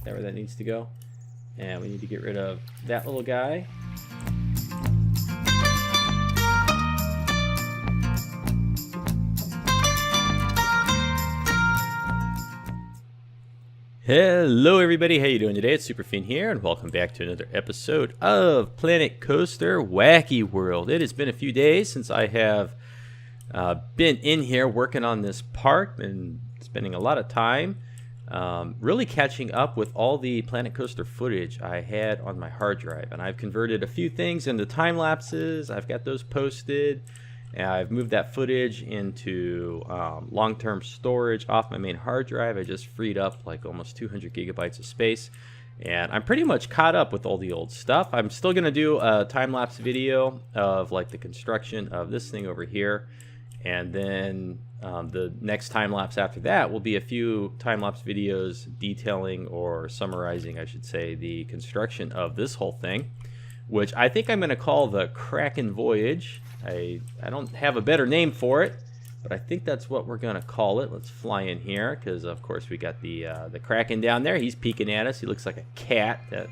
that where that needs to go? And we need to get rid of that little guy. Hello everybody, how you doing today? It's Superfiend here, and welcome back to another episode of Planet Coaster Whacky World. It has been a few days since I have been in here working on this park and spending a lot of time really catching up with all the Planet Coaster footage I had on my hard drive. And I've converted a few things into time lapses. I've got those posted. And I've moved that footage into long-term storage off my main hard drive. I just freed up like almost 200 gigabytes of space. And I'm pretty much caught up with all the old stuff. I'm still going to do a time-lapse video of like the construction of this thing over here. And then the next time-lapse after that will be a few time-lapse videos detailing or summarizing, I should say, the construction of this whole thing, which I think I'm going to call the Kraken Voyage. I don't have a better name for it, but I think that's what we're going to call it. Let's fly in here because, of course, we got the Kraken down there. He's peeking at us. He looks like a cat that's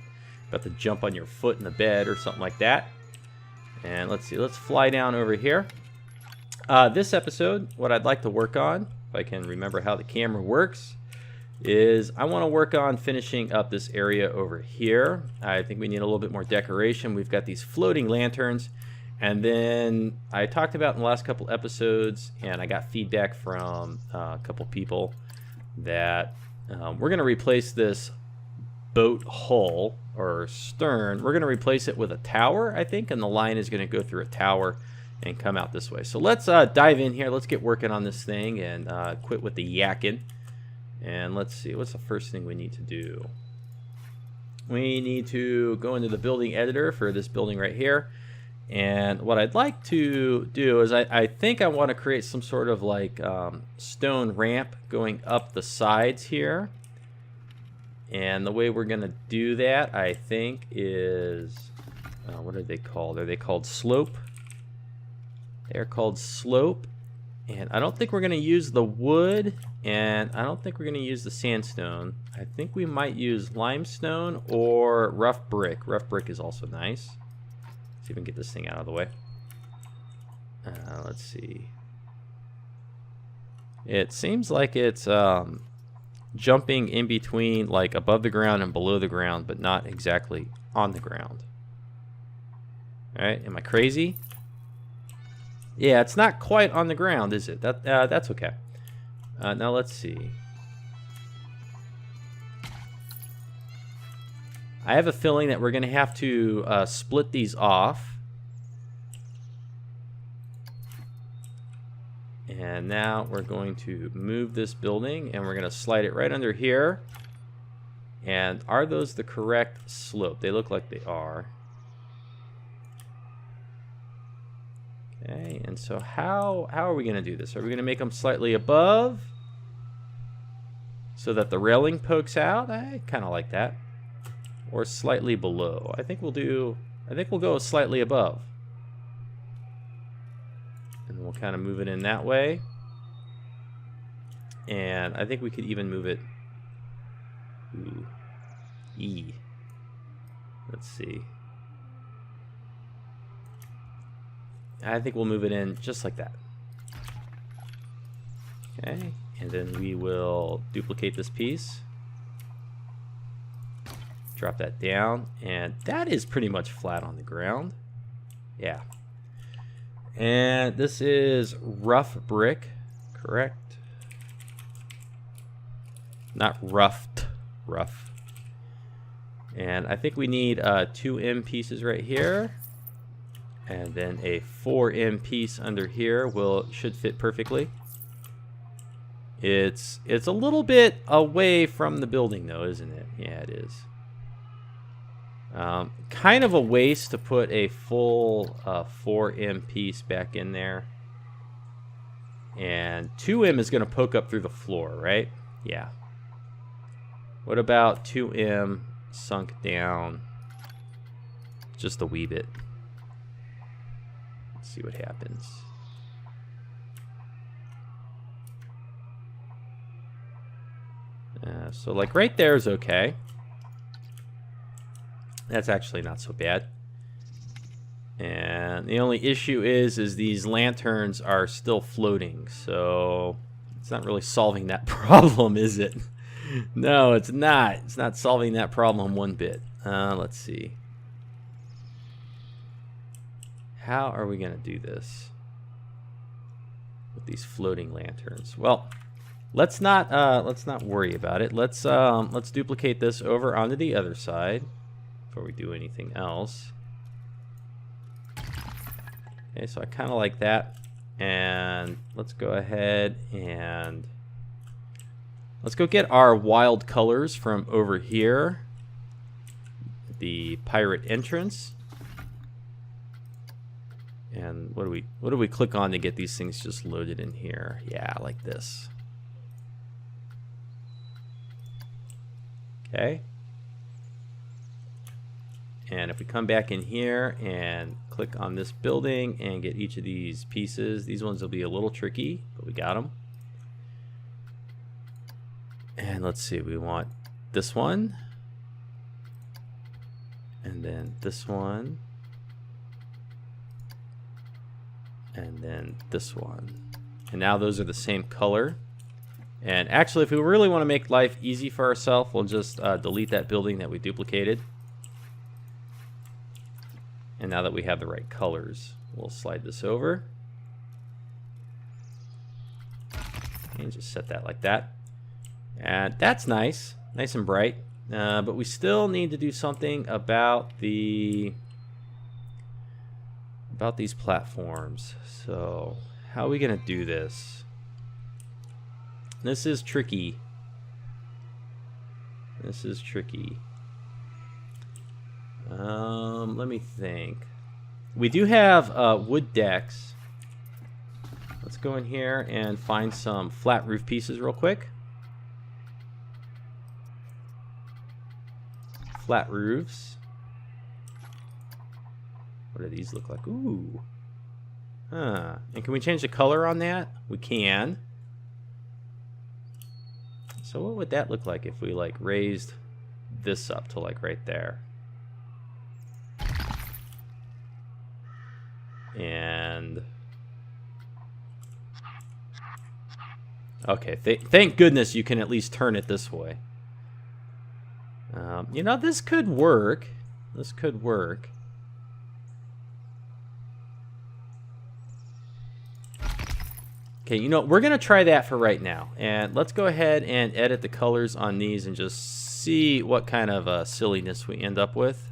about to jump on your foot in the bed or something like that. And let's see. Let's fly down over here. This episode, what I'd like to work on, if I can remember how the camera works, is I want to work on finishing up this area over here. I think we need a little bit more decoration. We've got these floating lanterns. And then I talked about in the last couple episodes, and I got feedback from a couple people that we're going to replace this boat hull or stern. We're going to replace it with a tower, I think, and the line is going to go through a tower and come out this way. So let's dive in here. Let's get working on this thing and quit with the yakking. And let's see, what's the first thing we need to do? We need to go into the building editor for this building right here. And what I'd like to do is I think I want to create some sort of like stone ramp going up the sides here. And the way we're going to do that, I think, is, what are they called? Are they called slope? They're called slope. And I don't think we're going to use the wood, and I don't think we're going to use the sandstone. I think we might use limestone or rough brick. Rough brick is also nice. See if we can get this thing out of the way. Let's see. It seems like it's jumping in between, like above the ground and below the ground, but not exactly on the ground. All right, am I crazy? Yeah, it's not quite on the ground, is it? That's okay. Now let's see. I have a feeling that we're going to have to split these off. And now we're going to move this building, and we're going to slide it right under here. And are those the correct slope? They look like they are. Okay, and so how are we going to do this? Are we going to make them slightly above so that the railing pokes out? I kind of like that. Or slightly below. I think we'll go slightly above. And we'll kind of move it in that way. And I think we could even move it. Ooh. E. Let's see. I think we'll move it in just like that. Okay, and then we will duplicate this piece. Drop that down, and that is pretty much flat on the ground. Yeah. And this is rough brick, correct? Not roughed, rough. And I think we need 2M pieces right here. And then a 4M piece under here should fit perfectly. It's a little bit away from the building though, isn't it? Yeah, it is. Kind of a waste to put a full 4M piece back in there. And 2M is going to poke up through the floor, right? Yeah. What about 2M sunk down just a wee bit? Let's see what happens. So like right there is okay. That's actually not so bad. And the only issue is these lanterns are still floating, so it's not really solving that problem, is it? No, it's not. It's not solving that problem one bit. Let's see. How are we gonna do this with these floating lanterns? Well, let's not worry about it. Let's duplicate this over onto the other side before we do anything else. Okay, so I kind of like that, and let's go ahead and let's go get our wild colors from over here, the pirate entrance. And what do we click on to get these things just loaded in here? Yeah, like this. Okay. And if we come back in here and click on this building and get each of these pieces, these ones will be a little tricky, but we got them. And let's see, we want this one, and then this one, and then this one. And now those are the same color. And actually, if we really want to make life easy for ourselves, we'll just delete that building that we duplicated. And now that we have the right colors, we'll slide this over and just set that like that. And that's nice, nice and bright. But we still need to do something about these platforms. So how are we gonna do this? This is tricky. This is tricky. Let me think. We do have wood decks. Let's go in here and find some flat roof pieces real quick. Flat roofs. What do these look like? Ooh. Huh. And can we change the color on that? We can. So what would that look like if we like raised this up to like right there? And okay, thank goodness you can at least turn it this way. You know, this could work. This could work. Okay, you know, we're gonna try that for right now, and let's go ahead and edit the colors on these and just see what kind of silliness we end up with.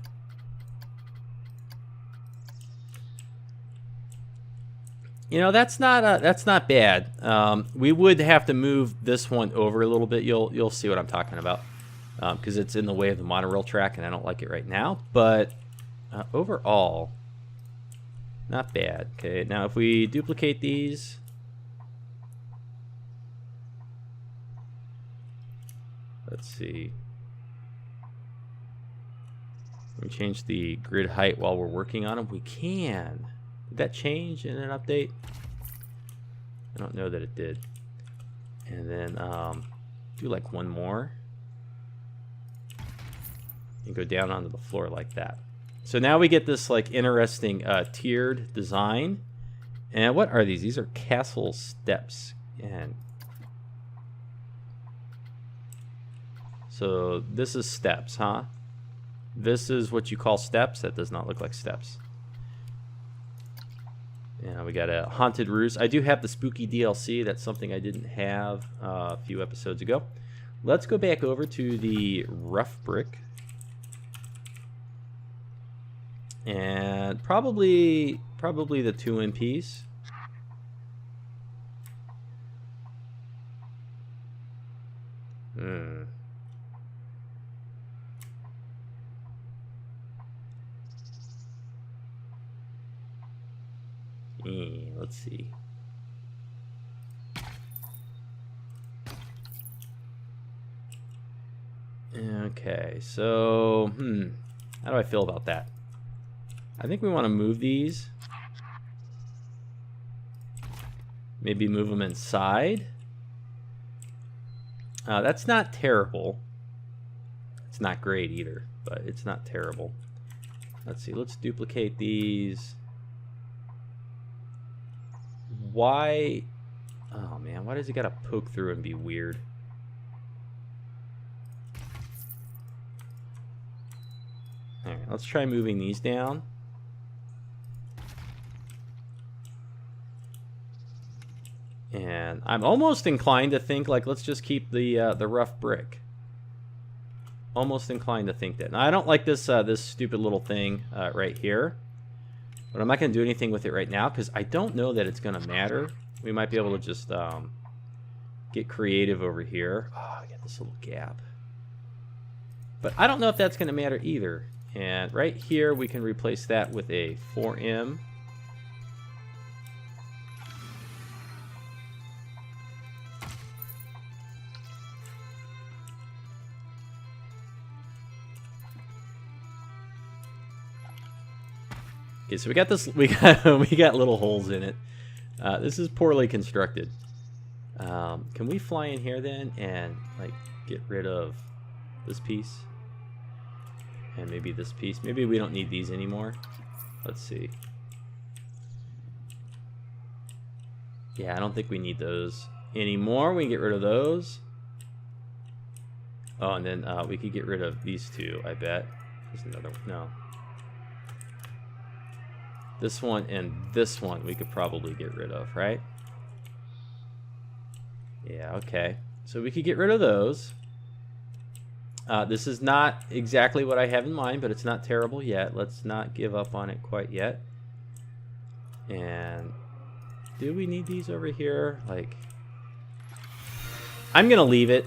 You know, that's not bad. We would have to move this one over a little bit. You'll see what I'm talking about, because it's in the way of the monorail track, and I don't like it right now. But overall, not bad. Okay, now if we duplicate these, let's see. Can we change the grid height while we're working on them? We can. Did that change in an update? I don't know that it did. And then do like one more. And go down onto the floor like that. So now we get this like interesting tiered design. And what are these? These are castle steps. And so this is steps, huh? This is what you call steps? That does not look like steps. Yeah, we got a haunted roost. I do have the spooky DLC. That's something I didn't have a few episodes ago. Let's go back over to the rough brick. And probably the 2-in piece. Let's see. Okay, so how do I feel about that? I think we want to move these. Maybe move them inside. That's not terrible. It's not great either, but it's not terrible. let's see, let's duplicate these. Why? Oh man, why does it gotta poke through and be weird? Alright, let's try moving these down. And I'm almost inclined to think, like, let's just keep the rough brick. Almost inclined to think that. Now, I don't like this this stupid little thing right here. But I'm not going to do anything with it right now because I don't know that it's going to matter. We might be able to just get creative over here. Oh, I got this little gap. But I don't know if that's going to matter either. And right here, we can replace that with a 4M. Okay, so we got this. We got little holes in it. This is poorly constructed. Can we fly in here then and like get rid of this piece and maybe this piece? Maybe we don't need these anymore. Let's see. Yeah, I don't think we need those anymore. We can get rid of those. Oh, and then we could get rid of these two. I bet. There's another one. No. This one and this one we could probably get rid of, right? Yeah, okay. So we could get rid of those. This is not exactly what I have in mind, but it's not terrible yet. Let's not give up on it quite yet. And do we need these over here? Like, I'm going to leave it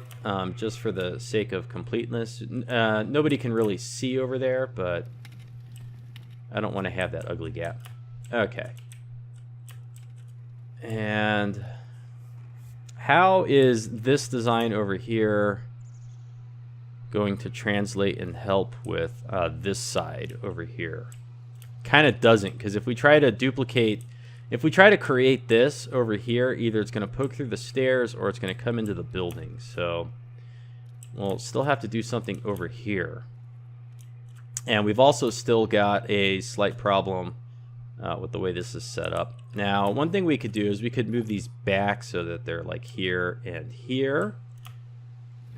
just for the sake of completeness. Nobody can really see over there, but I don't want to have that ugly gap. Okay. And how is this design over here going to translate and help with this side over here? Kind of doesn't, because if we try to duplicate, if we try to create this over here, either it's going to poke through the stairs or it's going to come into the building. So we'll still have to do something over here. And we've also still got a slight problem with the way this is set up. Now, one thing we could do is we could move these back so that they're like here and here.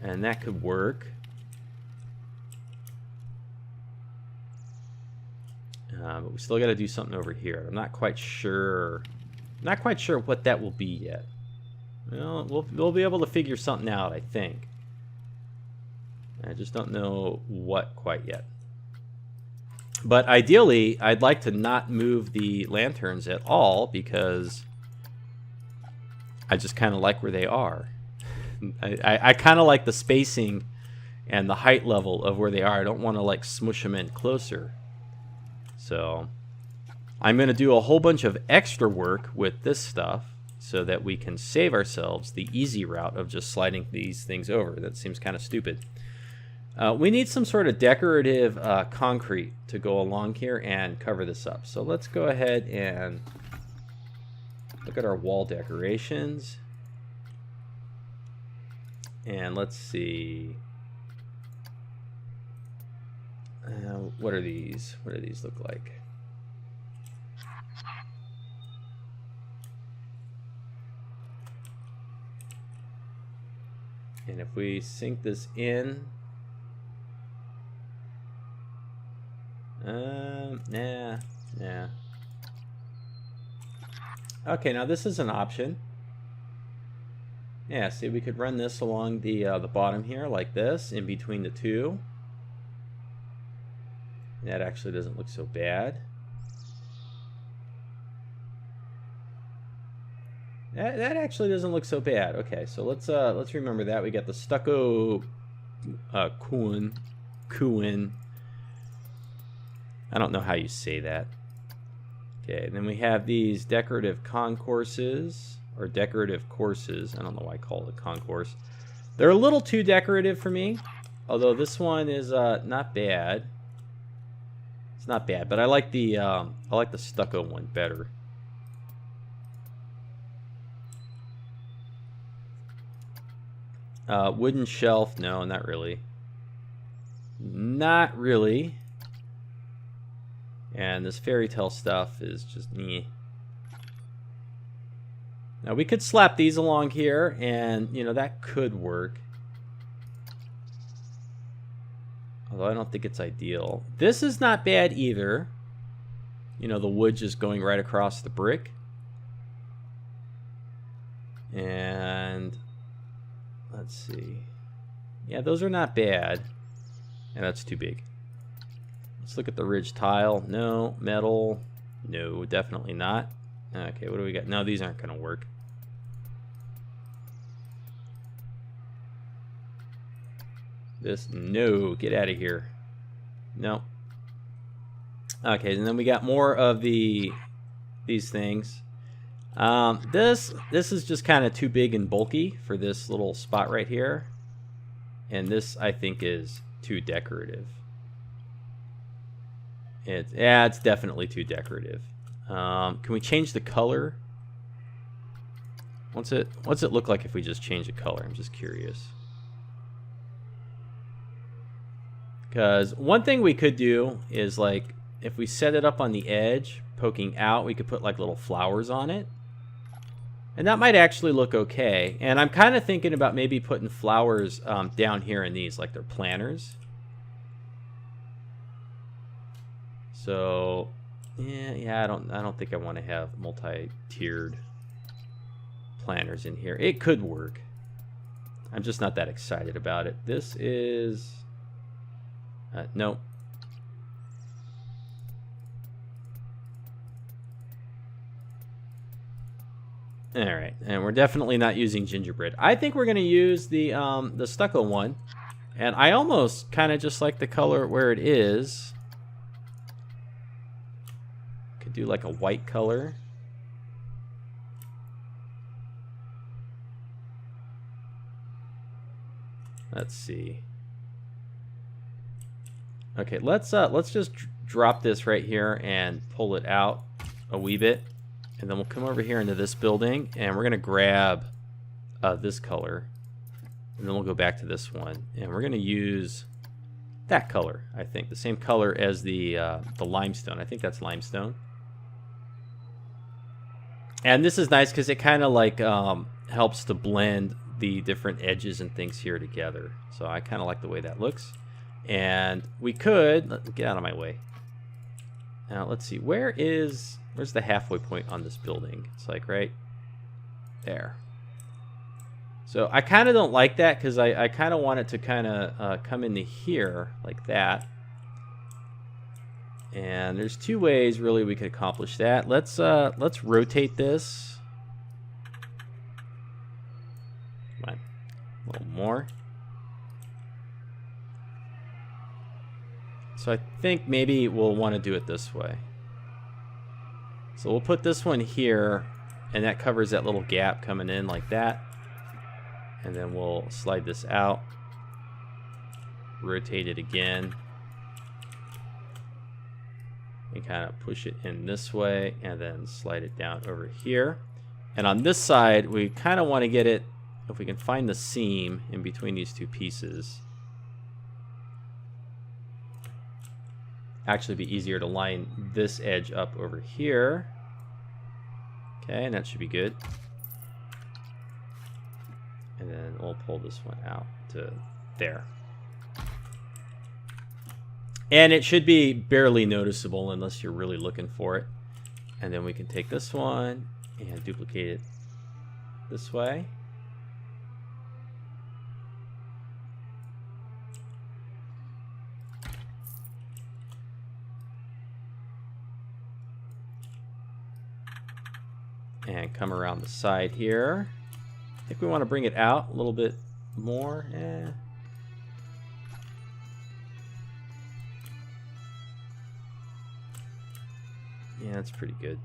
And that could work. But we still got to do something over here. I'm not quite sure. Not quite sure what that will be yet. Well, we'll be able to figure something out, I think. I just don't know what quite yet. But ideally, I'd like to not move the lanterns at all because I just kind of like where they are. I kind of like the spacing and the height level of where they are. I don't want to like smush them in closer. So I'm going to do a whole bunch of extra work with this stuff so that we can save ourselves the easy route of just sliding these things over. That seems kind of stupid. We need some sort of decorative concrete to go along here and cover this up. So let's go ahead and look at our wall decorations. And let's see. What are these? What do these look like? And if we sink this in, nah. Okay, now this is an option. Yeah, see, we could run this along the bottom here like this, in between the two. That actually doesn't look so bad. That actually doesn't look so bad. Okay, so let's remember that. We got the stucco Kuin. I don't know how you say that. Okay, and then we have these decorative concourses, or decorative courses. I don't know why I call it a concourse. They're a little too decorative for me, although this one is not bad. It's not bad, but I like the stucco one better. Wooden shelf? No, not really. Not really. And this fairy tale stuff is just meh. Now we could slap these along here, and you know, that could work. Although I don't think it's ideal. This is not bad either. You know, the wood just going right across the brick. And let's see. Yeah, those are not bad. And that's too big. Let's look at the ridge tile. No. Metal. No, definitely not. Okay, what do we got? No, these aren't going to work. This, no, get out of here. No. Okay, and then we got more of these things. This is just kind of too big and bulky for this little spot right here. And this, I think, is too decorative. It's definitely too decorative. Can we change the color? What's it look like if we just change the color? I'm just curious. Because one thing we could do is, like, if we set it up on the edge, poking out, we could put like little flowers on it. And that might actually look okay. And I'm kind of thinking about maybe putting flowers down here in these, like they're planters. So, yeah, I don't think I want to have multi-tiered planters in here. It could work. I'm just not that excited about it. This is... no. All right, and we're definitely not using gingerbread. I think we're going to use the stucco one, and I almost kind of just like the color where it is. Could do like a white color. Let's see. Okay, let's just drop this right here and pull it out a wee bit. And then we'll come over here into this building, and we're going to grab this color. And then we'll go back to this one. And we're going to use that color, I think. The same color as the limestone. I think that's limestone. And this is nice because it kind of like helps to blend the different edges and things here together. So I kind of like the way that looks. And we could... Get out of my way. Now, let's see. Where's the halfway point on this building? It's like right there. So I kind of don't like that because I kind of want it to kind of come into here like that. And there's two ways really we could accomplish that. Let's rotate this. Come on, a little more. So I think maybe we'll want to do it this way. So we'll put this one here, and that covers that little gap coming in like that. And then we'll slide this out, rotate it again, and kind of push it in this way, and then slide it down over here. And on this side, we kind of want to get it, if we can find the seam in between these two pieces. Actually be easier to line this edge up over here. Okay, and that should be good. And then we'll pull this one out to there. And it should be barely noticeable unless you're really looking for it. And then we can take this one and duplicate it this way. And come around the side here. I think we want to bring it out a little bit more. Yeah, that's pretty good.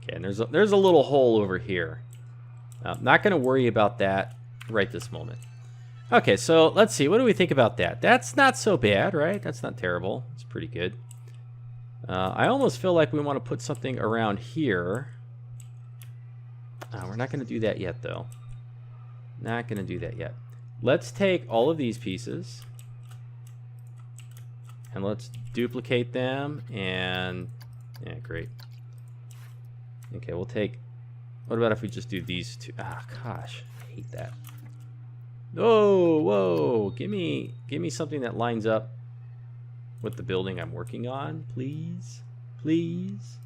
Okay, and there's a little hole over here. I'm not going to worry about that right this moment. Okay, so let's see. What do we think about that? That's not so bad, right? That's not terrible. It's pretty good. I almost feel like we want to put something around here. We're not going to do that yet, though. Not going to do that yet. Let's take all of these pieces. And let's duplicate them. And yeah, great. Okay, we'll take. What about if we just do these two? Ah, gosh, I hate that. Whoa, whoa! Give me something that lines up with the building I'm working on, please, please.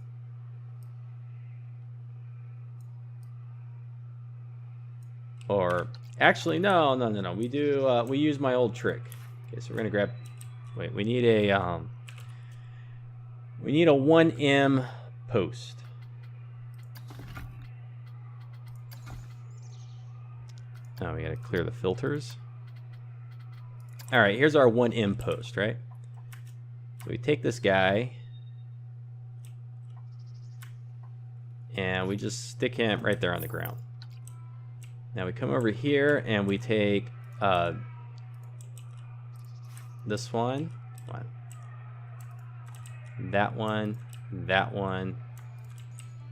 Or actually, no. We do. We use my old trick. Okay, so we're gonna grab. Wait, we need a 1M post. Now we gotta clear the filters. All right, here's our 1M post, right? So we take this guy and we just stick him right there on the ground. Now we come over here and we take this one, that one, that one,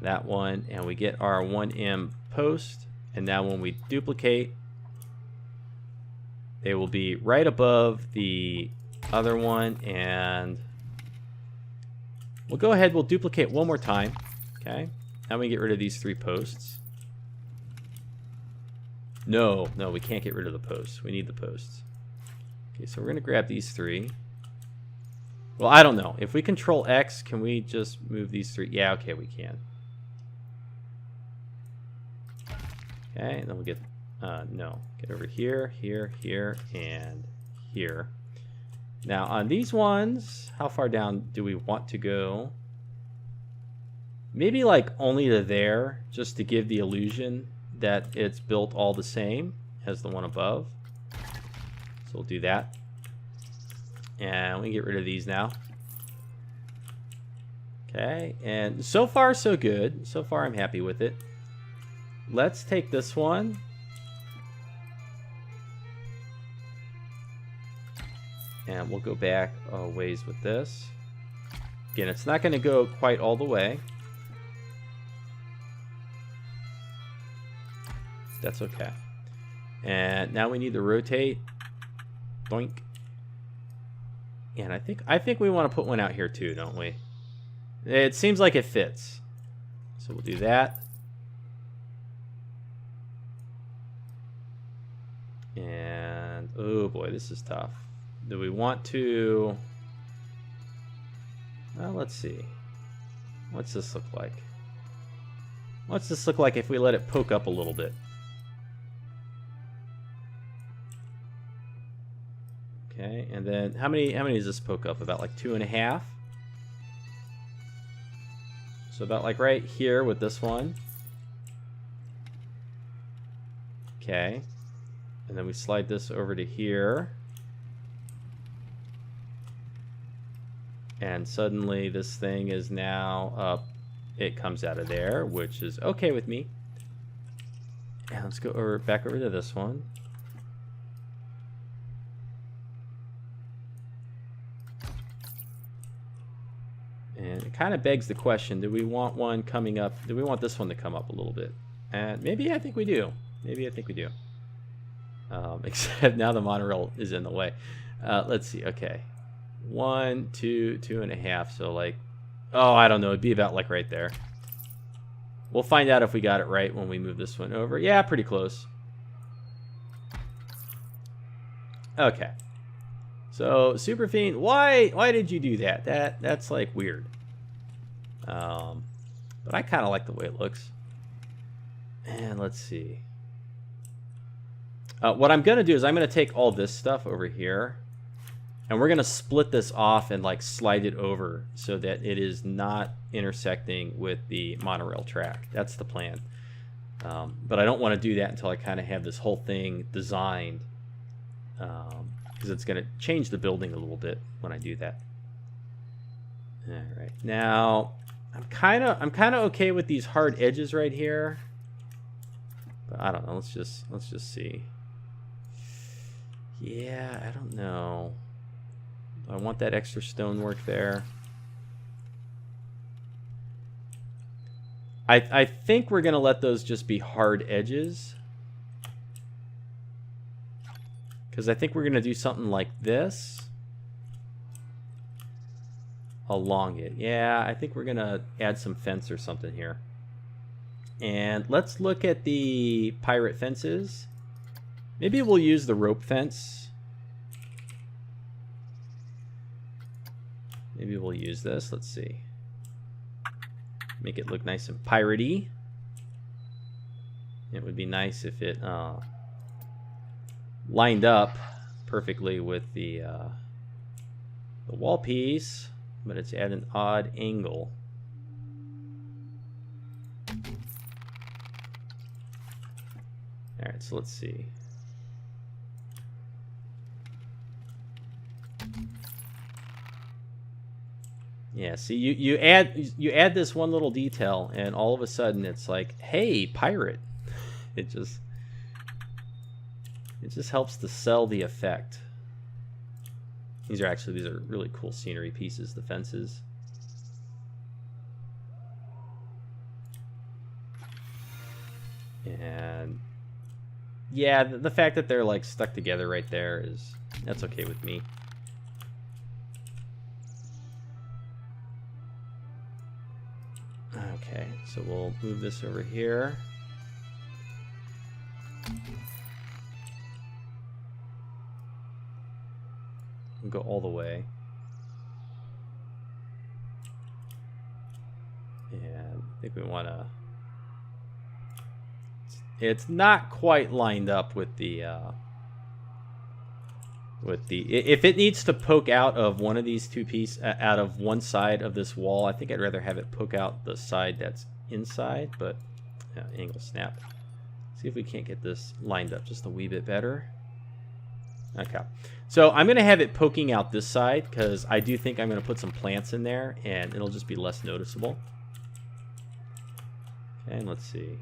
that one, and we get our 1M post. And now when we duplicate, they will be right above the other one. And we'll go ahead, we'll duplicate one more time. Okay. Now we get rid of these 3 posts. No, we can't get rid of the posts. We need the posts. Okay, so we're going to grab these 3. Well, I don't know. If we control X, can we just move these 3? Yeah, okay, we can. Okay, and then we'll get, get over here, here, here, and here. Now, on these ones, how far down do we want to go? Maybe like only to there, just to give the illusion that it's built all the same as the one above. So we'll do that. And we get rid of these now. Okay, and so far so good. So far I'm happy with it. Let's take this one. And we'll go back a ways with this. Again, it's not going to go quite all the way. That's okay. And now we need to rotate. Boink. And I think we want to put one out here too, don't we? It seems like it fits. So we'll do that. And oh boy, this is tough. Do we want to? Well, let's see. What's this look like? What's this look like if we let it poke up a little bit? Okay, and then how many does this poke up? About like 2.5. So about like right here with this one. Okay. And then we slide this over to here. And suddenly this thing is now up. It comes out of there, which is okay with me. And let's go over back over to this one. And it kind of begs the question, do we want one coming up? Do we want this one to come up a little bit? And maybe I think we do. Maybe I think we do. Except now the monorail is in the way. Let's see. Okay. 1, 2, 2.5. So like, oh, I don't know. It'd be about like right there. We'll find out if we got it right when we move this one over. Yeah, pretty close. Okay. So superfiend, why did you do that? That's like weird. But I kind of like the way it looks. And let's see. What I'm going to do is I'm going to take all this stuff over here. And we're going to split this off and like slide it over so that it is not intersecting with the monorail track. That's the plan. But I don't want to do that until I kind of have this whole thing designed. Because it's going to change the building a little bit when I do that. All right. Now, I'm kind of okay with these hard edges right here. But I don't know. Let's just see. Yeah, I don't know. I want that extra stonework there. I think we're going to let those just be hard edges. Because I think we're going to do something like this. along it. Yeah, I think we're gonna add some fence or something here. And let's look at the pirate fences. Maybe we'll use the rope fence. Maybe we'll use this. Let's see. Make it look nice and piratey. It would be nice if it lined up perfectly with the wall piece, but it's at an odd angle. All right, so let's see. Yeah, see, you add this one little detail, and all of a sudden it's like, hey, pirate. It just helps to sell the effect. These are really cool scenery pieces, the fences. And yeah, the fact that they're like stuck together right there that's okay with me. Okay, so we'll move this over here. We'll go all the way. And I think we want to... It's not quite lined up with the... If it needs to poke out of one of these two pieces, out of one side of this wall, I think I'd rather have it poke out the side that's inside, but angle snap. See if we can't get this lined up just a wee bit better. Okay, so I'm going to have it poking out this side because I do think I'm going to put some plants in there and it'll just be less noticeable. Okay, and let's see.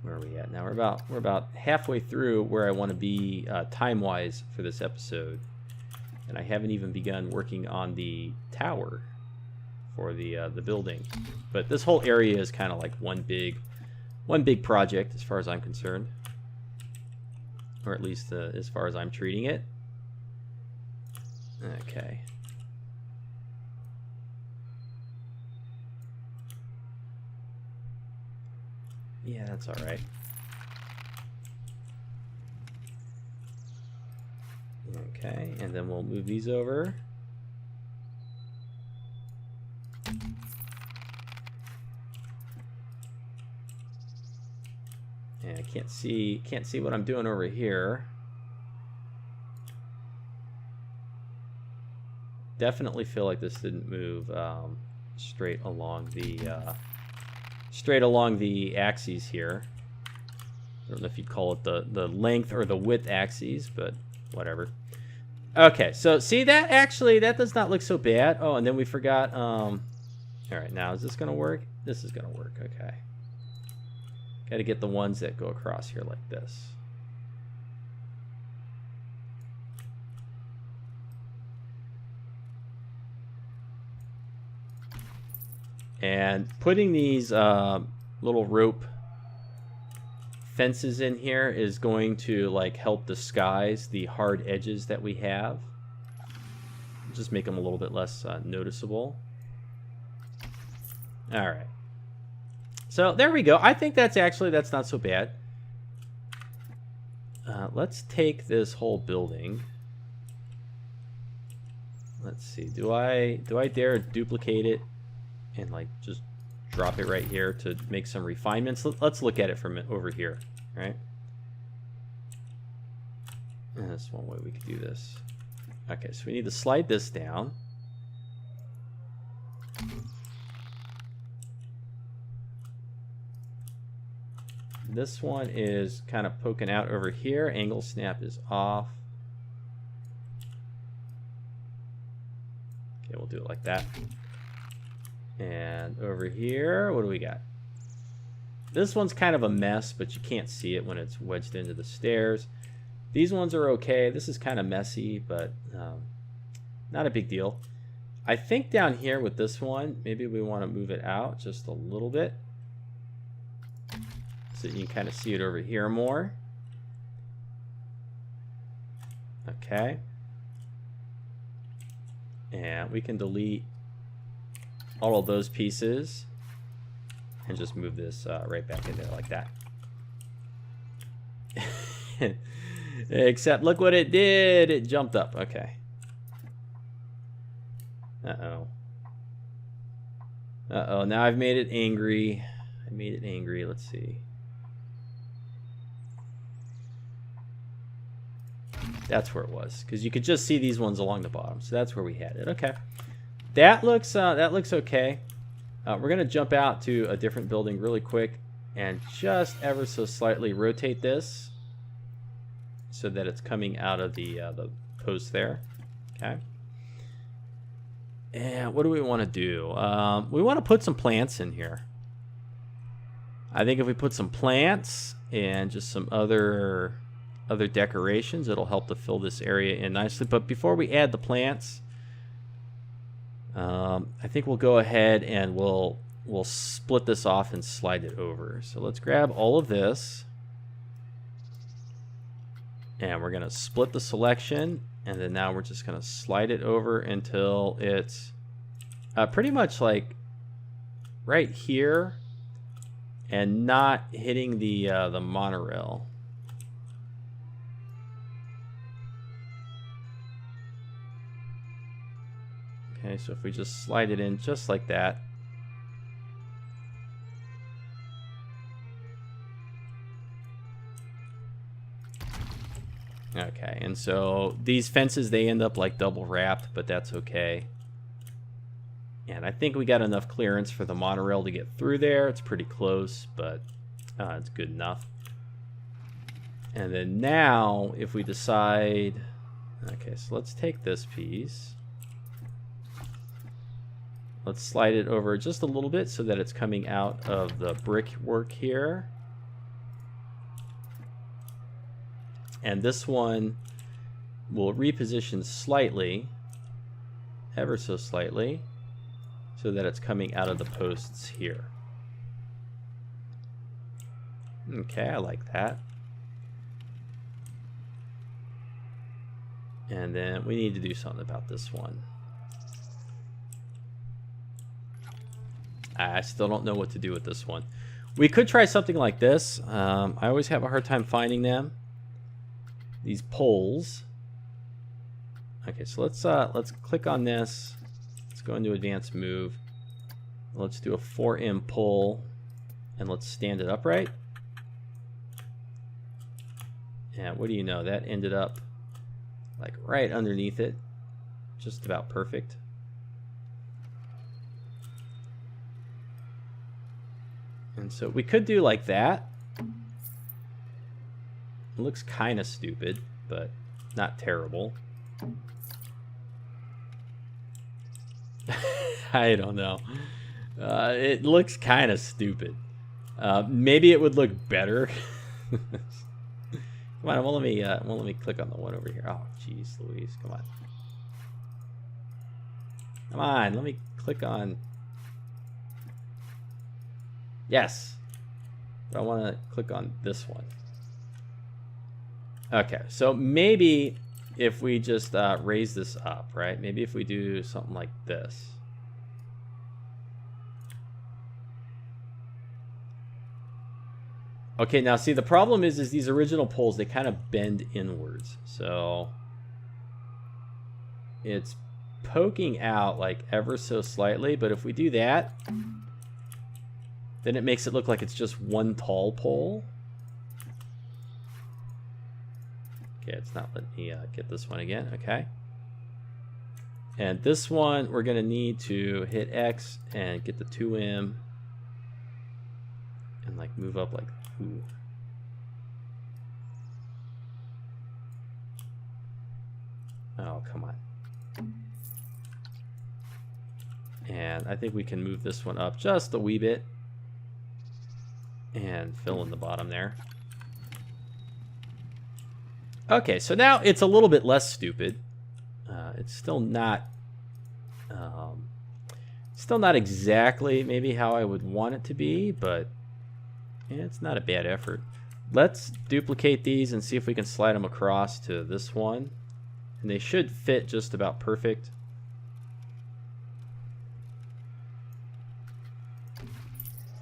Where are we at now? We're about halfway through where I want to be time-wise for this episode, and I haven't even begun working on the tower for the building. But this whole area is kind of like one big project as far as I'm concerned, or at least as far as I'm treating it. Okay. Yeah, that's all right. Okay, and then we'll move these over. And I can't see what I'm doing over here. Definitely feel like this didn't move straight along the axes here. I don't know if you'd call it the length or the width axes, but whatever. Okay, so see that does not look so bad. Oh, and then we forgot. All right, now is this gonna work? This is gonna work. Okay. Got to get the ones that go across here like this. And putting these little rope fences in here is going to like help disguise the hard edges that we have. Just make them a little bit less noticeable. All right. So there we go. I think that's not so bad. Let's take this whole building. Let's see. Do I dare duplicate it and like just drop it right here to make some refinements? Let's look at it from over here, right? And that's one way we could do this. Okay, so we need to slide this down. This one is kind of poking out over here. Angle snap is off. Okay, we'll do it like that. And over here, what do we got? This one's kind of a mess, but you can't see it when it's wedged into the stairs. These ones are okay. This is kind of messy, but not a big deal. I think down here with this one, maybe we want to move it out just a little bit, so you can kind of see it over here more. Okay. And we can delete all of those pieces and just move this right back in there like that. Except look what it did. It jumped up. Okay. Uh-oh. Uh-oh. Now I've made it angry. I made it angry. Let's see. That's where it was, because you could just see these ones along the bottom. So that's where we had it. Okay. That looks okay. We're gonna jump out to a different building really quick and just ever so slightly rotate this so that it's coming out of the post there. Okay. And what do we want to do? We want to put some plants in here. I think if we put some plants and just some other decorations, it'll help to fill this area in nicely. But before we add the plants, I think we'll go ahead and we'll split this off and slide it over. So let's grab all of this, and we're gonna split the selection, and then now we're just gonna slide it over until it's pretty much like right here and not hitting the monorail. Okay, so if we just slide it in just like that. Okay, and so these fences, they end up like double wrapped, but that's okay. And I think we got enough clearance for the monorail to get through there. It's pretty close, but it's good enough. And then now, if we decide... Okay, so let's take this piece. Let's slide it over just a little bit so that it's coming out of the brickwork here. And this one will reposition slightly, ever so slightly, so that it's coming out of the posts here. Okay, I like that. And then we need to do something about this one. I still don't know what to do with this one. We could try something like this. I always have a hard time finding them. These poles. Okay, so let's click on this. Let's go into advanced move. Let's do a 4M pull, and let's stand it upright. And what do you know? That ended up like right underneath it, just about perfect. And so we could do like that. It looks kind of stupid, but not terrible. I don't know. It looks kind of stupid. Maybe it would look better. Come on, won't let me click on the one over here. Oh, jeez, Louise, come on. Come on, let me click on. Yes. But I want to click on this one. Okay, so maybe if we just raise this up, right? Maybe if we do something like this. Okay, now see, the problem is these original poles, they kind of bend inwards. So it's poking out like ever so slightly, but if we do that, then it makes it look like it's just one tall pole. Okay, it's not letting me get this one again. Okay. And this one, we're going to need to hit X and get the 2M and like move up like, ooh. Oh, come on. And I think we can move this one up just a wee bit and fill in the bottom there. Okay, so now it's a little bit less stupid. It's still not exactly maybe how I would want it to be, but yeah, it's not a bad effort. Let's duplicate these and see if we can slide them across to this one. And they should fit just about perfect.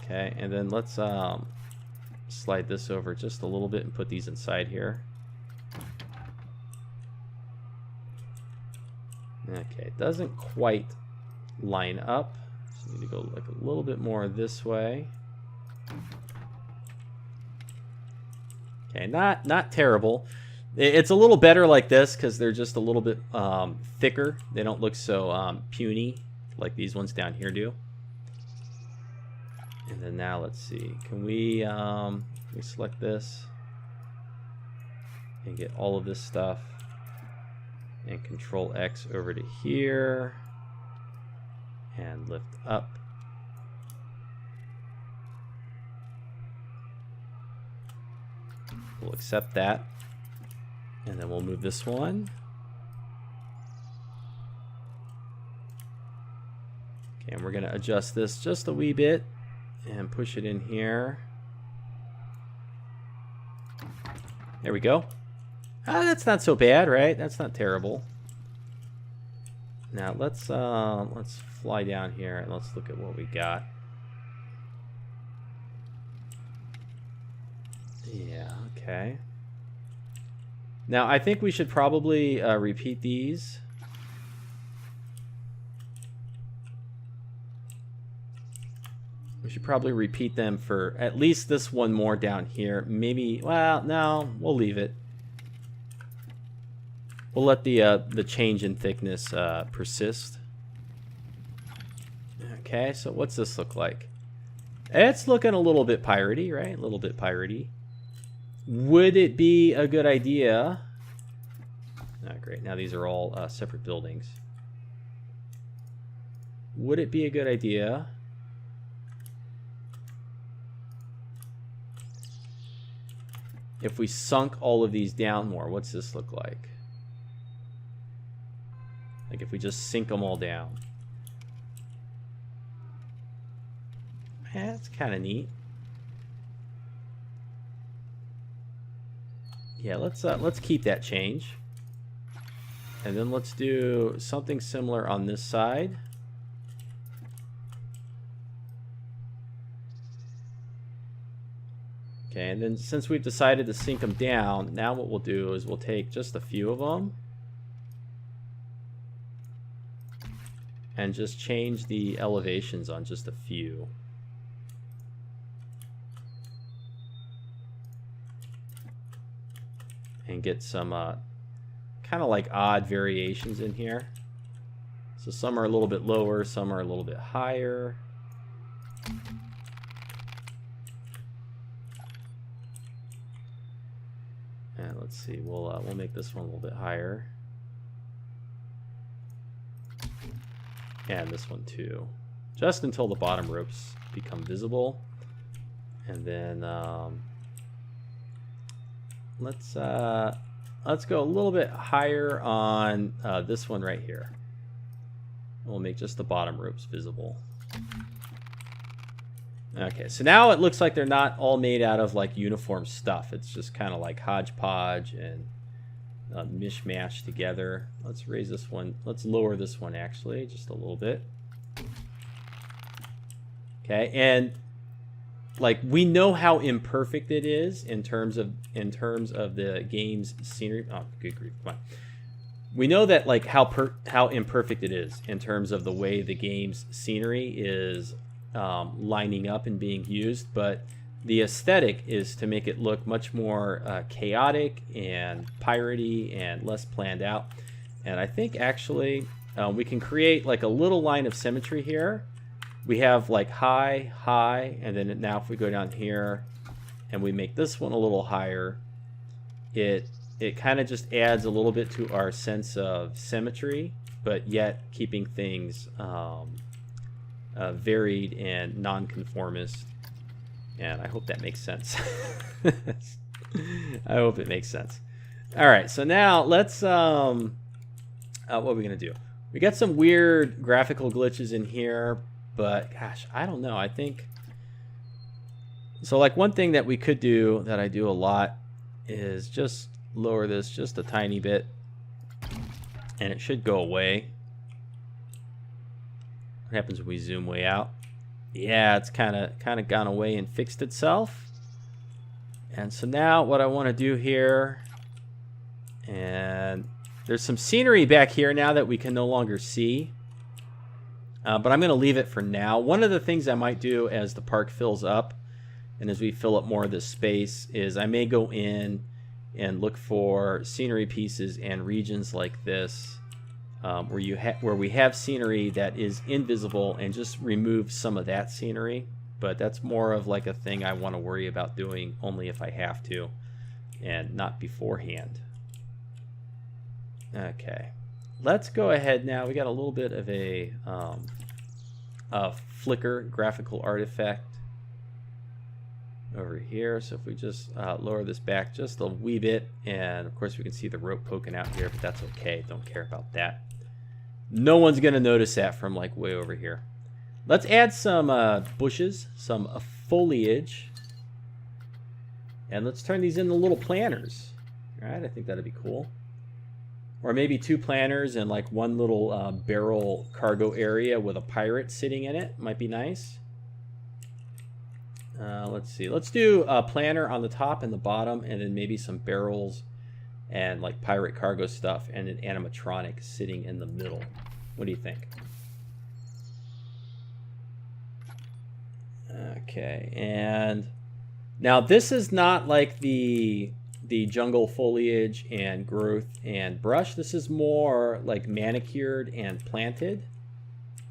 Okay, and then let's slide this over just a little bit and put these inside here. Okay, it doesn't quite line up. Just need to go like a little bit more this way. Okay, not terrible. It's a little better like this because they're just a little bit thicker. They don't look so puny like these ones down here do. And then now let's see. Can we select this and get all of this stuff and Control X over to here and lift up. We'll accept that. And then we'll move this one. Okay, and we're going to adjust this just a wee bit and push it in here. There we go. That's not so bad, right? That's not terrible. Now let's fly down here and let's look at what we got. Yeah, okay. Now I think we should probably repeat these. We should probably repeat them for at least this one more down here. Maybe, well, no, we'll leave it. We'll let the change in thickness persist. Okay, so what's this look like? It's looking a little bit piratey, right? A little bit piratey. Would it be a good idea? Oh, great. Now these are all separate buildings. Would it be a good idea if we sunk all of these down more? What's this look like? Like if we just sink them all down. Yeah, that's kind of neat. Yeah, let's keep that change. And then let's do something similar on this side. Okay, and then since we've decided to sink them down, now what we'll do is we'll take just a few of them and just change the elevations on just a few. And get some kind of like odd variations in here. So some are a little bit lower, some are a little bit higher. And let's see, we'll make this one a little bit higher. And this one too. Just until the bottom ropes become visible. And then let's go a little bit higher on this one right here. We'll make just the bottom ropes visible. Okay, so now it looks like they're not all made out of like uniform stuff. It's just kind of like hodgepodge and mishmash together. Let's raise this one. Let's lower this one actually just a little bit. Okay, and like we know how imperfect it is in terms of the game's scenery. Oh, good grief! Come on. We know that like how imperfect it is in terms of the way the game's scenery is lining up and being used, but the aesthetic is to make it look much more chaotic and piratey and less planned out. And I think actually we can create like a little line of symmetry here. We have like high, high, and then now if we go down here and we make this one a little higher, it kind of just adds a little bit to our sense of symmetry, but yet keeping things varied and non-conformist. And I hope that makes sense. I hope it makes sense. All right, so now let's what are we gonna do? We got some weird graphical glitches in here, but gosh, I don't know. I think so. Like one thing that we could do that I do a lot is just lower this just a tiny bit, and it should go away. What happens when we zoom way out? Yeah, it's kind of gone away and fixed itself. And so now what I want to do here, and there's some scenery back here now that we can no longer see. But I'm going to leave it for now. One of the things I might do as the park fills up and as we fill up more of this space is I may go in and look for scenery pieces and regions like this where we have scenery that is invisible and just remove some of that scenery. But that's more of like a thing I want to worry about doing only if I have to and not beforehand. Okay. Let's go ahead now. We got a little bit of a flicker graphical artifact over here. So if we just lower this back just a wee bit, and of course we can see the rope poking out here, but that's okay. Don't care about that. No one's going to notice that from like way over here. Let's add some bushes, some foliage, and let's turn these into little planters. All right, I think that'd be cool. Or maybe 2 planters and like one little barrel cargo area with a pirate sitting in it. Might be nice. Let's see. Let's do a planter on the top and the bottom, and then maybe some barrels and like pirate cargo stuff, and an animatronic sitting in the middle. What do you think? Okay, and now this is not like the jungle foliage and growth and brush. This is more like manicured and planted,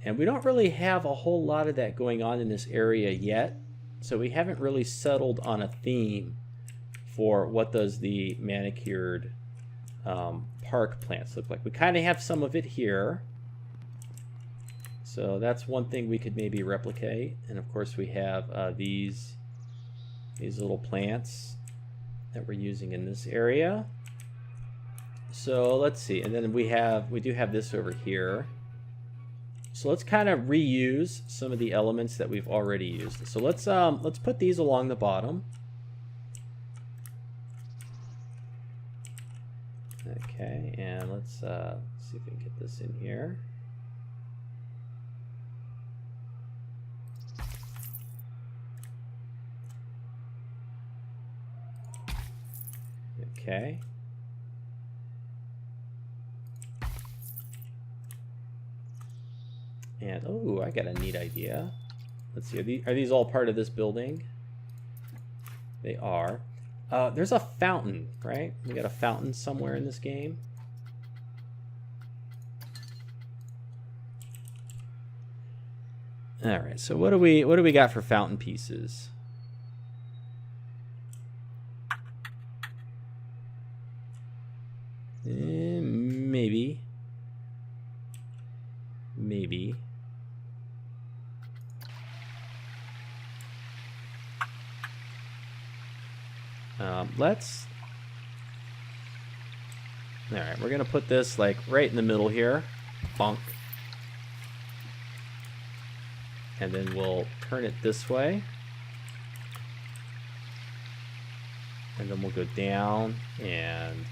and we don't really have a whole lot of that going on in this area yet, so we haven't really settled on a theme for what does the manicured park plants look like. We kind of have some of it here, so that's one thing we could maybe replicate. And of course we have these little plants that we're using in this area. So let's see, and then we do have this over here. So let's kind of reuse some of the elements that we've already used. So let's put these along the bottom. Okay, and let's see if we can get this in here. Okay. And oh, I got a neat idea. Let's see, are these all part of this building? They are. There's a fountain, right? We got a fountain somewhere in this game. All right, so what do we got for fountain pieces? Maybe. Let's. All right, we're gonna put this like right in the middle here, bonk, and then we'll turn it this way, and then we'll go down and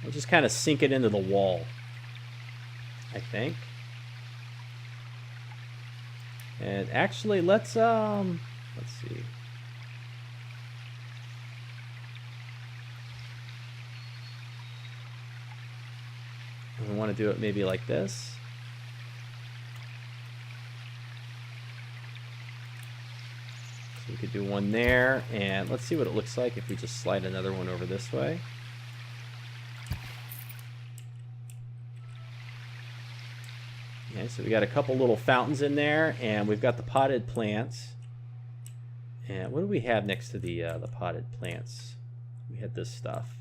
we'll just kind of sink it into the wall, I think. And actually, let's see. We want to do it maybe like this. So we could do one there, and let's see what it looks like if we just slide another one over this way. Okay, so we got a couple little fountains in there, and we've got the potted plants. And what do we have next to the potted plants? We had this stuff.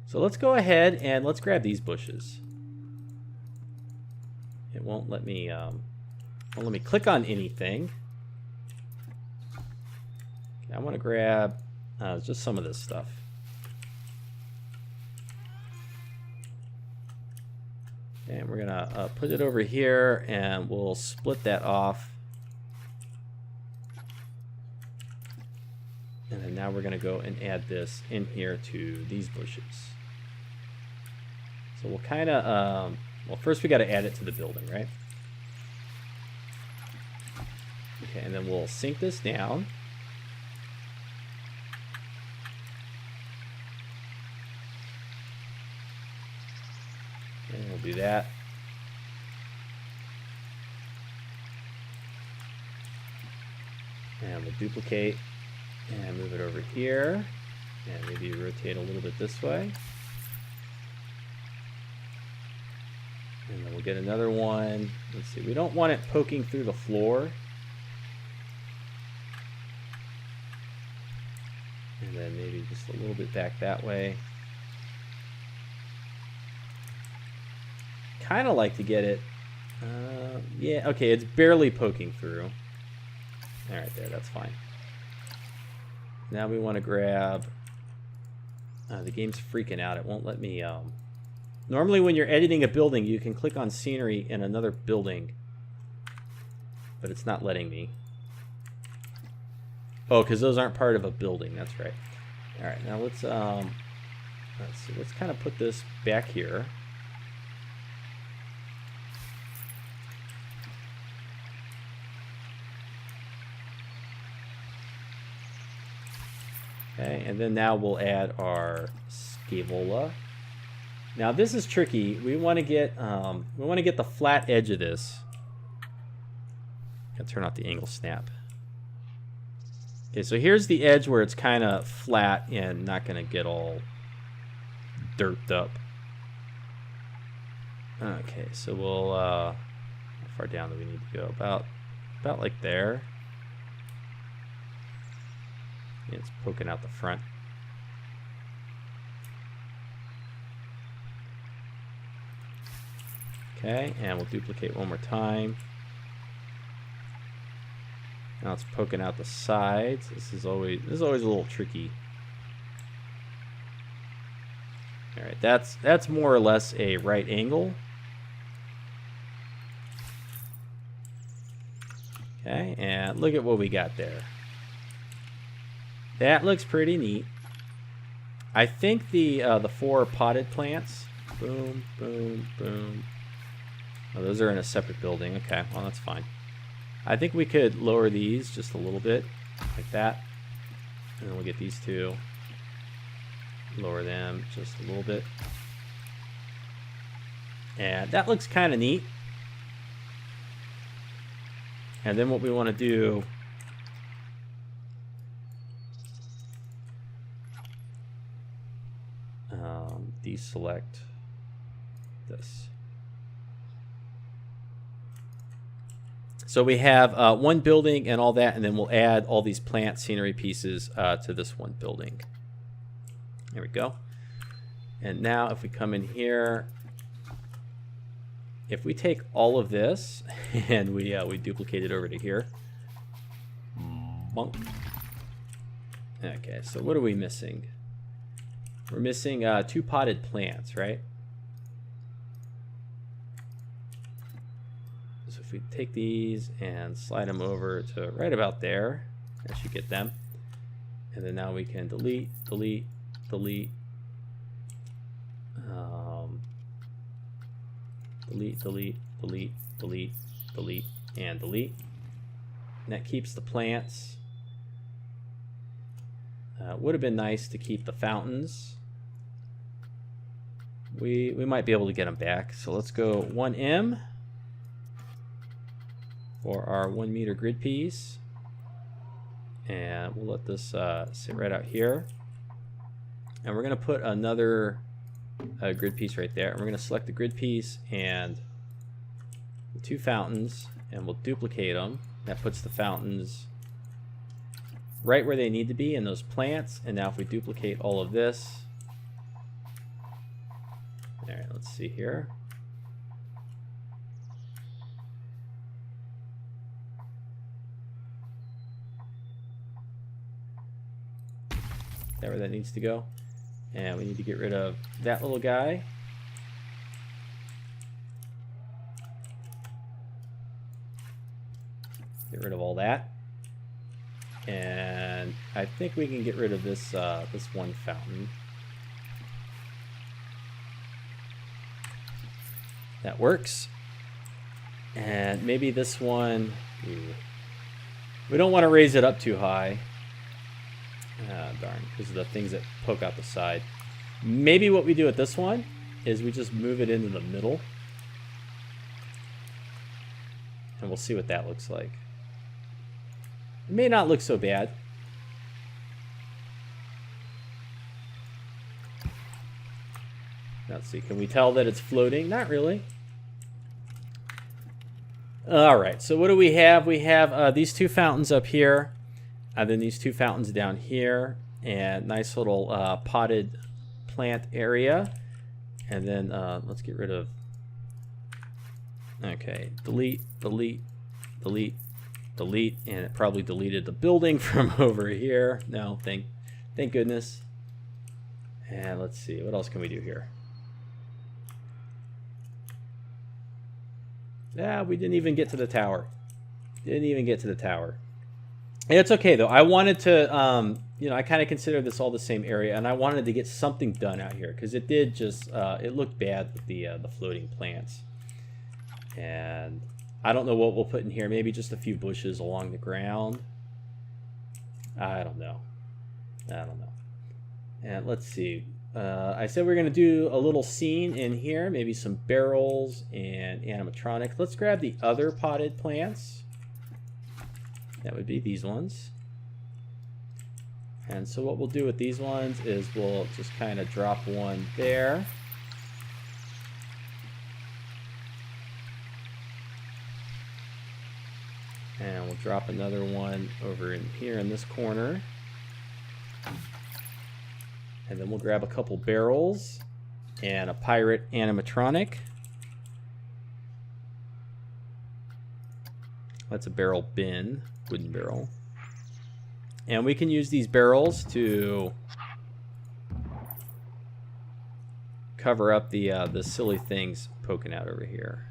So let's go ahead and let's grab these bushes. It won't let me click on anything. Okay, I want to grab just some of this stuff. And we're gonna put it over here, and we'll split that off. And then now we're gonna go and add this in here to these bushes. So we'll kind of, well, first we got to add it to the building, right? Okay, and then we'll sink this down. And we'll do that. And we'll duplicate and move it over here. And maybe rotate a little bit this way. And then we'll get another one. Let's see, we don't want it poking through the floor. And then maybe just a little bit back that way. Kind of like to get it, yeah, okay, it's barely poking through. All right, there, that's fine. Now we want to grab, the game's freaking out. It won't let me, normally when you're editing a building, you can click on scenery in another building, but it's not letting me. Oh, because those aren't part of a building, that's right. All right, now let's see, let's kind of put this back here. Okay, and then now we'll add our scavola. Now this is tricky. We want to get the flat edge of this. Gotta turn off the angle snap. Okay, so here's the edge where it's kind of flat and not going to get all dirted up. Okay, so we'll how far down do we need to go? About like there. It's poking out the front. Okay, and we'll duplicate one more time. Now it's poking out the sides. This is always a little tricky. All right, that's more or less a right angle. Okay, and look at what we got there. That looks pretty neat. I think the 4 potted plants. Boom, boom, boom. Oh, those are in a separate building. Okay, well that's fine. I think we could lower these just a little bit, like that. And then we'll get these 2. Lower them just a little bit. And that looks kind of neat. And then what we want to do, deselect this. So we have one building and all that, and then we'll add all these plant scenery pieces to this one building. There we go. And now if we come in here, if we take all of this and we duplicate it over to here. Bonk. Okay, so what are we missing? We're missing 2 potted plants, right? So if we take these and slide them over to right about there, that should get them. And then now we can delete, delete, delete, delete, delete, delete, delete, delete, and delete. And that keeps the plants. Would have been nice to keep the fountains. We might be able to get them back. So let's go 1M for our 1 meter grid piece. And we'll let this sit right out here. And we're going to put another grid piece right there. And we're going to select the grid piece and the 2 fountains, and we'll duplicate them. That puts the fountains right where they need to be in those plants. And now if we duplicate all of this, all right, let's see here. That where that needs to go. And we need to get rid of that little guy. Get rid of all that. And I think we can get rid of this this one fountain. That works. And maybe this one. Ooh. We don't want to raise it up too high. Ah, darn, because of the things that poke out the side. Maybe what we do with this one is we just move it into the middle. And we'll see what that looks like. It may not look so bad. Let's see, can we tell that it's floating? Not really. Alright, so what do we have? We have these two fountains up here, and then these two fountains down here, and nice little potted plant area. And then let's get rid of... Okay, delete, delete, delete, delete, and it probably deleted the building from over here. No, thank goodness. And let's see, what else can we do here? Yeah, we didn't even get to the tower. Didn't even get to the tower. And it's okay though. I wanted to, you know, I kind of consider this all the same area, and I wanted to get something done out here because it did just, it looked bad with the floating plants. And I don't know what we'll put in here. Maybe just a few bushes along the ground. I don't know. And let's see. I said we're going to do a little scene in here. Maybe some barrels and animatronics. Let's grab the other potted plants. That would be these ones. And so what we'll do with these ones is we'll just kind of drop one there. And we'll drop another one over in here in this corner. And then we'll grab a couple barrels and a pirate animatronic. That's a barrel bin, wooden barrel. And we can use these barrels to cover up the silly things poking out over here.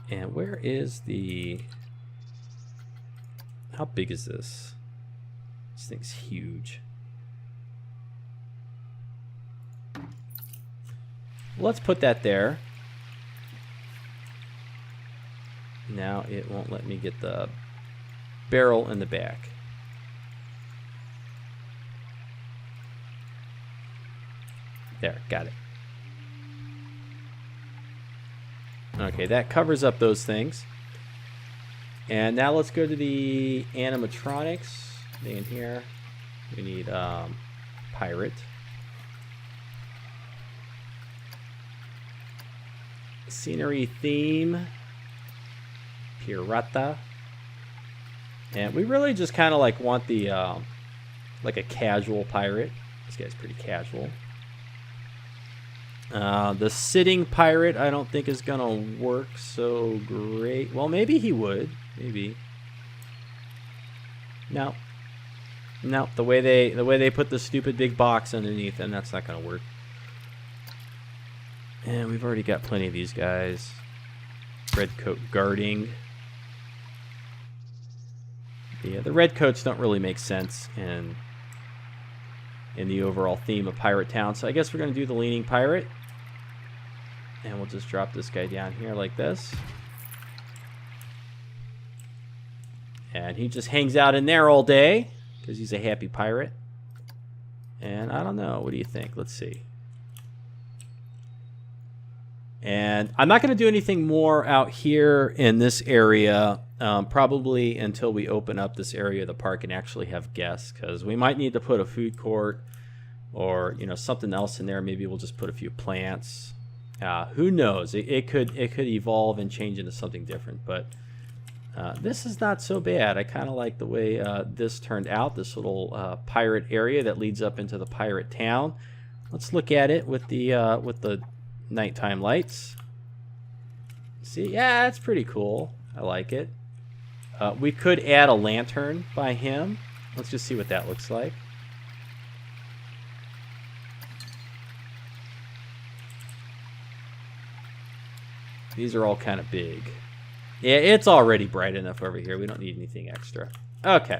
And where is the... How big is this? This thing's huge. Let's put that there. Now it won't let me get the barrel in the back. There, got it. Okay, that covers up those things. And now let's go to the animatronics. In here, we need pirate. Scenery theme. Pirata. And we really just kind of like want the like a casual pirate. This guy's pretty casual. The sitting pirate I don't think is gonna work so great. Well, maybe he would. Maybe. No. No, the way they put the stupid big box underneath, and that's not gonna work. And we've already got plenty of these guys. Red coat guarding. Yeah, the red coats don't really make sense in the overall theme of Pirate Town. So I guess we're gonna do the leaning pirate. And we'll just drop this guy down here like this. And he just hangs out in there all day because he's a happy pirate. And I don't know, what do you think? Let's see. And I'm not going to do anything more out here in this area, probably until we open up this area of the park and actually have guests, because we might need to put a food court or, you know, something else in there. Maybe we'll just put a few plants. Who knows? It could evolve and change into something different, but this is not so bad. I kind of like the way this turned out, this little pirate area that leads up into the pirate town. Let's look at it with the nighttime lights. See, yeah, that's pretty cool. I like it. We could add a lantern by him. Let's just see what that looks like. These are all kind of big. Yeah, it's already bright enough over here. We don't need anything extra. Okay.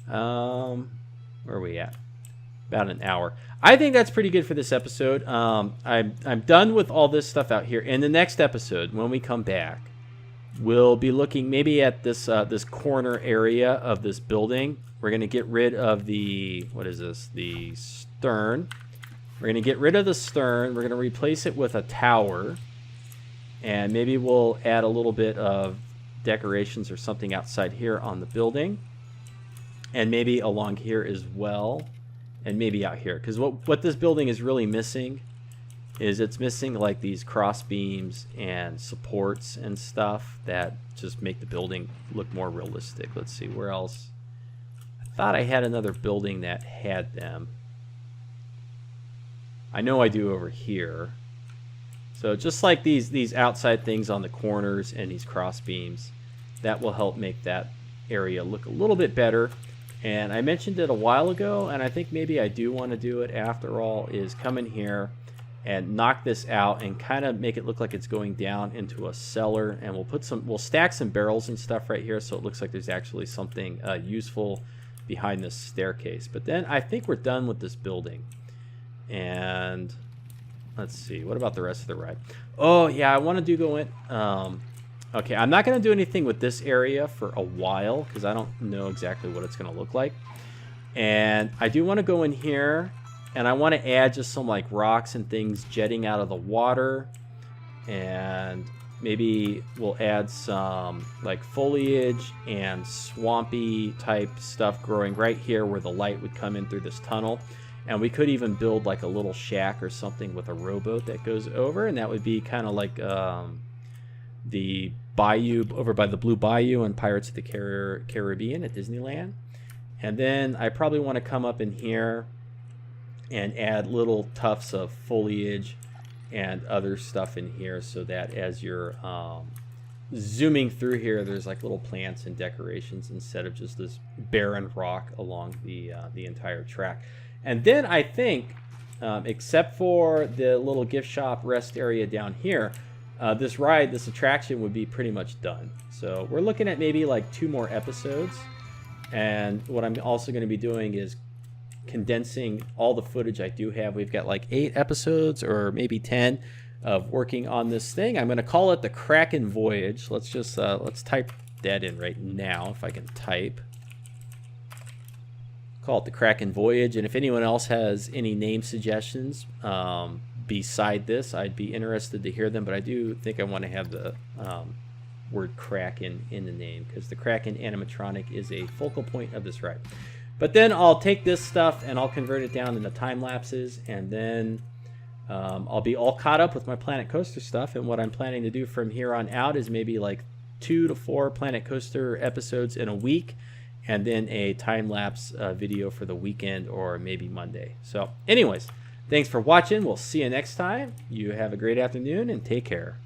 Where are we at? About an hour. I think that's pretty good for this episode. I'm done with all this stuff out here. In the next episode, when we come back, we'll be looking maybe at this this corner area of this building. We're going to get rid of the, what is this? The stern. We're going to get rid of the stern. We're going to replace it with a tower. And maybe we'll add a little bit of decorations or something outside here on the building. And maybe along here as well. And maybe out here. Because what this building is really missing is it's missing like these cross beams and supports and stuff that just make the building look more realistic. Let's see, where else? I thought I had another building that had them. I know I do over here. So just like these outside things on the corners and these cross beams, that will help make that area look a little bit better. And I mentioned it a while ago, and I think maybe I do want to do it after all, is come in here and knock this out and kind of make it look like it's going down into a cellar. And we'll stack some barrels and stuff right here so it looks like there's actually something useful behind this staircase. But then I think we're done with this building. And let's see, what about the rest of the ride? Oh yeah, I want to go in. Okay, I'm not going to do anything with this area for a while because I don't know exactly what it's going to look like. And I do want to go in here and I want to add just some like rocks and things jetting out of the water. And maybe we'll add some like foliage and swampy type stuff growing right here where the light would come in through this tunnel. And we could even build like a little shack or something with a rowboat that goes over, and that would be kind of like the bayou over by the Blue Bayou in Pirates of the Caribbean at Disneyland. And then I probably want to come up in here and add little tufts of foliage and other stuff in here so that as you're zooming through here, there's like little plants and decorations instead of just this barren rock along the entire track. And then I think, except for the little gift shop rest area down here, this attraction would be pretty much done. So we're looking at maybe like 2 more episodes. And what I'm also going to be doing is condensing all the footage I do have. We've got like 8 episodes or maybe 10 of working on this thing. I'm going to call it the Kraken Voyage. Let's just let's type that in right now if I can type. Call it the Kraken Voyage. And if anyone else has any name suggestions beside this, I'd be interested to hear them. But I do think I want to have the word Kraken in the name because the Kraken animatronic is a focal point of this ride. But then I'll take this stuff and I'll convert it down into time lapses, and then I'll be all caught up with my Planet Coaster stuff. And what I'm planning to do from here on out is maybe like 2 to 4 Planet Coaster episodes in a week, and then a time-lapse video for the weekend or maybe Monday. So anyways, thanks for watching. We'll see you next time. You have a great afternoon and take care.